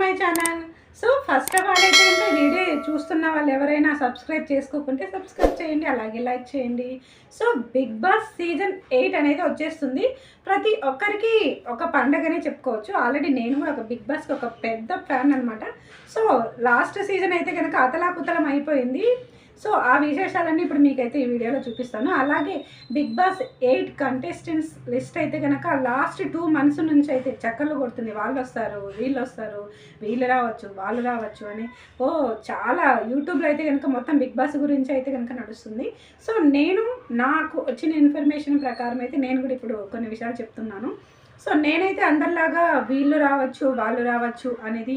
My channel. So first of all అయితే కనుక video చూస్తున్న వాళ్ళు ఎవరైనా సబ్స్క్రైబ్ చేసుకోకుంటే సబ్స్క్రైబ్ చేయండి, అలాగే లైక్ చేయండి. సో బిగ్ బాస్ సీజన్ 8 అనేది వచ్చేస్తుంది. ప్రతి ఒక్కరికి ఒక పండగనే చెప్పుకోవచ్చు. ఆల్రెడీ నేను కూడా ఒక బిగ్ బాస్కి ఒక పెద్ద ఫ్యాన్ అనమాట. సో లాస్ట్ సీజన్ అయితే కనుక అతలాకుతలం అయిపోయింది. సో ఆ విశేషాలన్నీ ఇప్పుడు మీకైతే ఈ వీడియోలో చూపిస్తాను. అలాగే బిగ్ బాస్ 8 కంటెస్టెంట్స్ లిస్ట్ అయితే కనుక లాస్ట్ 2 months నుంచి అయితే చక్కర్లు కొడుతుంది. వాళ్ళు వస్తారు, వీళ్ళు వస్తారు, వీళ్ళు రావచ్చు, వాళ్ళు రావచ్చు అని చాలా యూట్యూబ్లో అయితే కనుక మొత్తం బిగ్ బాస్ గురించి అయితే కనుక నడుస్తుంది. సో నేను నాకు వచ్చిన ఇన్ఫర్మేషన్ ప్రకారం అయితే నేను కూడా ఇప్పుడు కొన్ని విషయాలు చెప్తున్నాను. సో నేనైతే అందరిలాగా వీళ్ళు రావచ్చు, వాళ్ళు రావచ్చు అనేది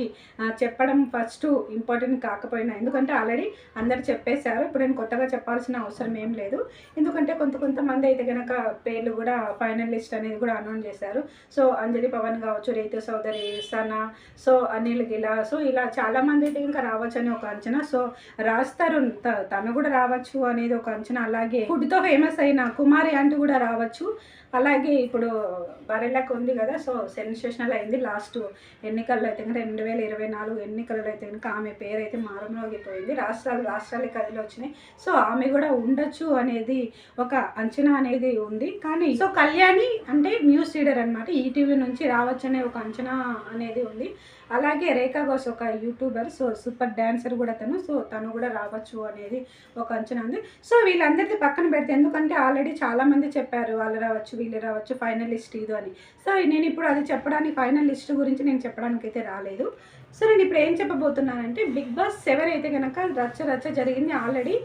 చెప్పడం ఫస్ట్ ఇంపార్టెంట్ కాకపోయినా, ఎందుకంటే ఆల్రెడీ అందరు చెప్పేశారు. ఇప్పుడు నేను కొత్తగా చెప్పాల్సిన అవసరం ఏం లేదు. ఎందుకంటే కొంతమంది అయితే కనుక పేర్లు కూడా ఫైనల్ లిస్ట్ అనేది కూడా అనౌన్స్ చేశారు. సో అంజలి పవన్ కావచ్చు, రీతు చౌదరి, సనా, సో అనిల్ గిలా, సో ఇలా చాలామంది అయితే ఇంకా రావచ్చు అని ఒక అంచనా. సో రాస్తారు, తను కూడా రావచ్చు అనేది ఒక అంచనా. అలాగే ఫుడ్తో ఫేమస్ అయిన కుమారి ఆంటీ కూడా రావచ్చు. అలాగే ఇప్పుడు బరెలకు ఉంది కదా, సో సెన్సేషనల్ అయింది లాస్ట్ ఎన్నికల్లో అయితే కనుక 2024 ఎన్నికల్లో అయితే కనుక ఆమె పేరు అయితే మారుమోగిపోయింది. రాష్ట్రాలు కదిలి వచ్చినాయి. సో ఆమె కూడా ఉండొచ్చు అనేది ఒక అంచనా అనేది ఉంది. కానీ సో కళ్యాణి అంటే న్యూస్ రీడర్ అనమాట, ఈటీవీ నుంచి రావచ్చు అనే ఒక అంచనా అనేది ఉంది. అలాగే రేఖా ఘోష్ ఒక యూట్యూబర్, సో సూపర్ డాన్సర్ కూడా తను కూడా రావచ్చు అనేది ఒక అంచనా ఉంది. సో వీళ్ళందరిది పక్కన పెడితే, ఎందుకంటే ఆల్రెడీ చాలామంది చెప్పారు వాళ్ళు రావచ్చు, వీళ్ళు రావచ్చు, ఫైనల్ లిస్ట్ ఇది అని. సో నేను ఇప్పుడు అది చెప్పడానికి, ఫైనల్ లిస్ట్ గురించి నేను చెప్పడానికి అయితే రాలేదు. సో నేను ఇప్పుడు ఏం చెప్పబోతున్నానంటే, బిగ్ బాస్ 7 అయితే కనుక రచ్చ జరిగింది. ఆల్రెడీ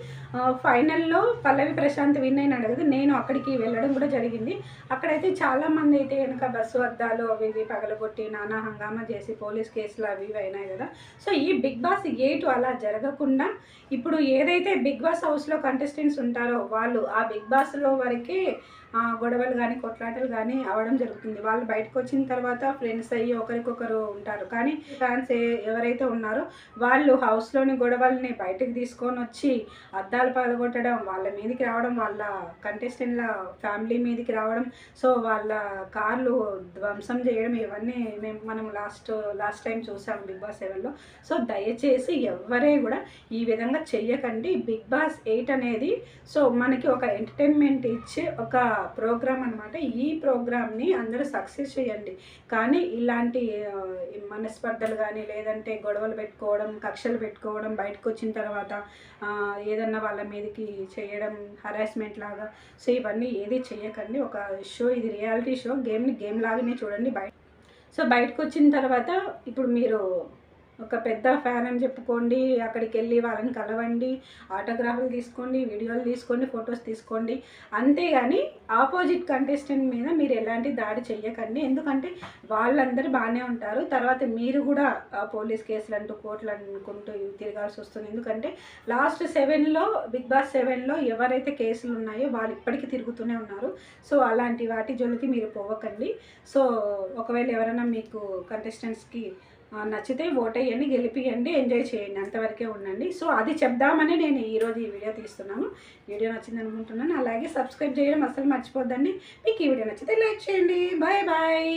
ఫైనల్లో పల్లవి ప్రశాంత్ విన్ అయినాడు కదా, నేను అక్కడికి వెళ్ళడం కూడా జరిగింది. అక్కడైతే చాలామంది అయితే కనుక బస్సు అద్దాలు అవి ఇవి పగలగొట్టి నానా హంగామా చేసి పోలీస్ కేసులు అవి ఇవి అయినాయి కదా. సో ఈ బిగ్ బాస్ 8 అలా జరగకుండా ఇప్పుడు ఏదైతే బిగ్ బాస్ హౌస్లో కంటెస్టెంట్స్ ఉంటారో వాళ్ళు ఆ బిగ్ బాస్లో వరకే గొడవలు కానీ కొట్లాటలు కానీ అవ్వడం జరుగుతుంది. వాళ్ళు బయటకు వచ్చిన తర్వాత ఫ్రెండ్స్ అయ్యి ఒకరికొకరు ఉంటారు. కానీ ఫ్యాన్స్ ఎవరైతే ఉన్నారో వాళ్ళు హౌస్లోని గొడవల్ని బయటకు తీసుకొని వచ్చి అద్దాలు పగలగొట్టడం, వాళ్ళ మీదకి రావడం, వాళ్ళ కంటెస్టెంట్ల ఫ్యామిలీ మీదకి రావడం, సో వాళ్ళ కార్లు ధ్వంసం చేయడం, ఇవన్నీ మనం లాస్ట్ టైం చూసాం బిగ్ బాస్ 7లో. సో దయచేసి ఎవరే కూడా ఈ విధంగా చెయ్యకండి. బిగ్ బాస్ 8 అనేది సో మనకి ఒక ఎంటర్టైన్మెంట్ ఇచ్చే ఒక ప్రోగ్రామ్ అనమాట. ఈ ప్రోగ్రామ్ని అందరూ సక్సెస్ చేయండి. కానీ ఇలాంటి మనస్పర్ధలు కానీ, లేదంటే గొడవలు పెట్టుకోవడం, కక్షలు పెట్టుకోవడం, బయటకు వచ్చిన తర్వాత ఏదన్నా వాళ్ళ మీదకి చేయడం, హరాస్మెంట్ లాగా, సో ఇవన్నీ ఏది చేయకండి. ఒక షో, ఇది రియాలిటీ షో, గేమ్ని గేమ్ లాగానే చూడండి. బయటకు వచ్చిన తర్వాత ఇప్పుడు మీరు ఒక పెద్ద ఫ్యాన్ అని చెప్పుకోండి, అక్కడికి వెళ్ళి వాళ్ళని కలవండి, ఆటోగ్రాఫ్లు తీసుకోండి, వీడియోలు తీసుకోండి, ఫొటోస్ తీసుకోండి. అంతేగాని ఆపోజిట్ కంటెస్టెంట్ మీద మీరు ఎలాంటి దాడి చెయ్యకండి. ఎందుకంటే వాళ్ళందరూ బాగానే ఉంటారు, తర్వాత మీరు కూడా పోలీస్ కేసులు అంటూ కోర్టులు అనుకుంటూ తిరగాల్సి వస్తుంది. ఎందుకంటే లాస్ట్ 7లో బిగ్ బాస్ 7లో ఎవరైతే కేసులు ఉన్నాయో వాళ్ళు ఇప్పటికీ తిరుగుతూనే ఉన్నారు. సో అలాంటి వాటి జోలికి మీరు పోవకండి. సో ఒకవేళ ఎవరైనా మీకు కంటెస్టెంట్స్కి నచ్చితే ఓట్ అయ్యండి, గెలిపియండి, ఎంజాయ్ చేయండి, అంతవరకే ఉండండి. సో అది చెప్దామని నేను ఈరోజు ఈ వీడియో తీస్తున్నాను. వీడియో నచ్చింది అనుకుంటున్నాను. అలాగే సబ్స్క్రైబ్ చేయడం అసలు మర్చిపోద్దండి. మీకు ఈ వీడియో నచ్చితే లైక్ చేయండి. Bye bye.